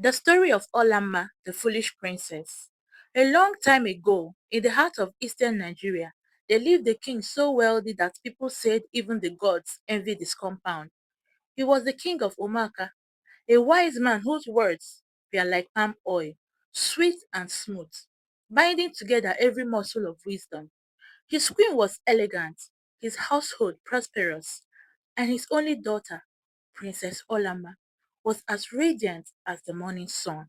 The story of Olanma, the foolish princess. A long time ago, in the heart of eastern Nigeria, there lived a king so wealthy that people said even the gods envied his compound. He was the king of Omaka, a wise man whose words were like palm oil, sweet and smooth, binding together every muscle of wisdom. His queen was elegant, his household prosperous, and his only daughter, Princess Olama, was as radiant as the morning sun.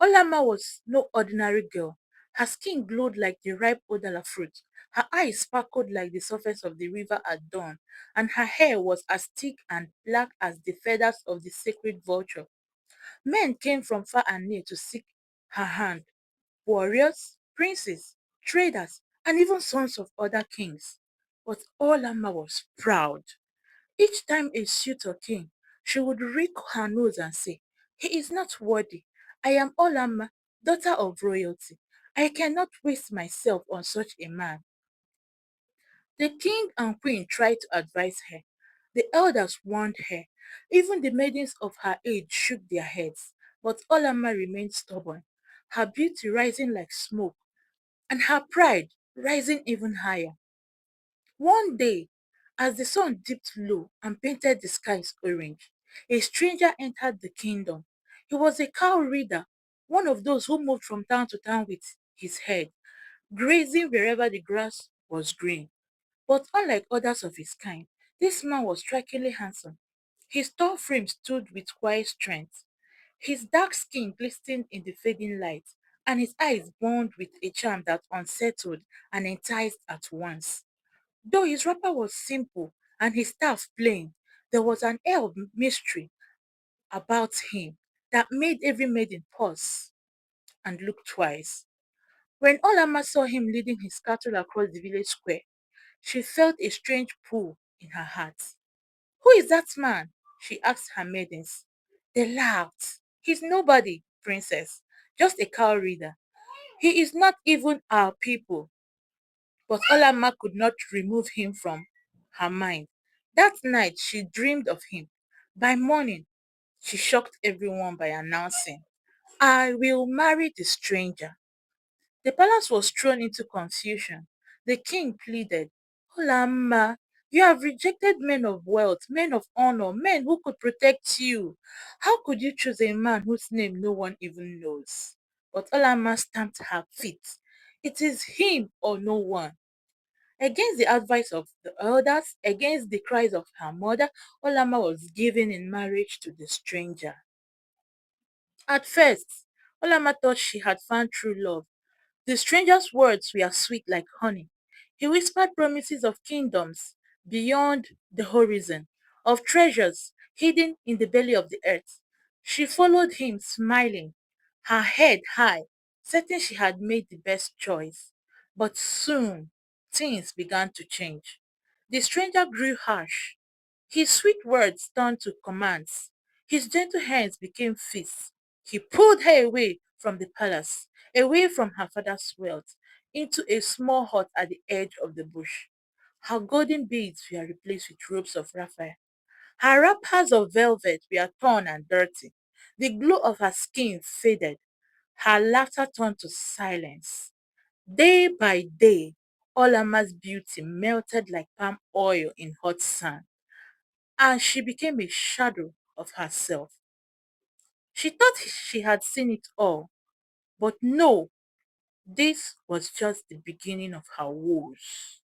Olanma was no ordinary girl. Her skin glowed like the ripe odala fruit. Her eyes sparkled like the surface of the river at dawn, and her hair was as thick and black as the feathers of the sacred vulture. Men came from far and near to seek her hand. Warriors, princes, traders, and even sons of other kings. But Olanma was proud. Each time a suitor came, she would wrinkle her nose and say, "He is not worthy. I am Olanma, daughter of royalty. I cannot waste myself on such a man." The king and queen tried to advise her. The elders warned her. Even the maidens of her age shook their heads. But Olanma remained stubborn, her beauty rising like smoke, and her pride rising even higher. One day, as the sun dipped low and painted the skies orange, a stranger entered the kingdom. He was a cow reader, one of those who moved from town to town with his herd, grazing wherever the grass was green. But unlike others of his kind, this man was strikingly handsome. His tall frame stood with quiet strength. His dark skin glistened in the fading light, and his eyes burned with a charm that unsettled and enticed at once. Though his wrapper was simple and his staff plain, there was an air of mystery about him that made every maiden pause and look twice. When Olama saw him leading his cattle across the village square, she felt a strange pull in her heart. "Who is that man?" she asked her maidens. They laughed. "He's nobody, princess, just a cow reader. He is not even our people." But Olama could not remove him from her mind. That night she dreamed of him. By morning, she shocked everyone by announcing, "I will marry the stranger." The palace was thrown into confusion. The king pleaded, "Olama, you have rejected men of wealth, men of honor, men who could protect you. How could you choose a man whose name no one even knows?" But Olama stamped her feet. "It is him or no one." Against the advice of the elders, against the cries of her mother, Olama was given in marriage to the stranger. At first, Olama thought she had found true love. The stranger's words were sweet like honey. He whispered promises of kingdoms beyond the horizon, of treasures hidden in the belly of the earth. She followed him, smiling, her head high, certain she had made the best choice. But soon, things began to change. The stranger grew harsh. His sweet words turned to commands. His gentle hands became fists. He pulled her away from the palace, away from her father's wealth, into a small hut at the edge of the bush. Her golden beads were replaced with ropes of sapphire. Her wrappers of velvet were torn and dirty. The glow of her skin faded. Her laughter turned to silence. Day by day, Olama's beauty melted like palm oil in hot sun, and she became a shadow of herself. She thought she had seen it all, but no, this was just the beginning of her woes.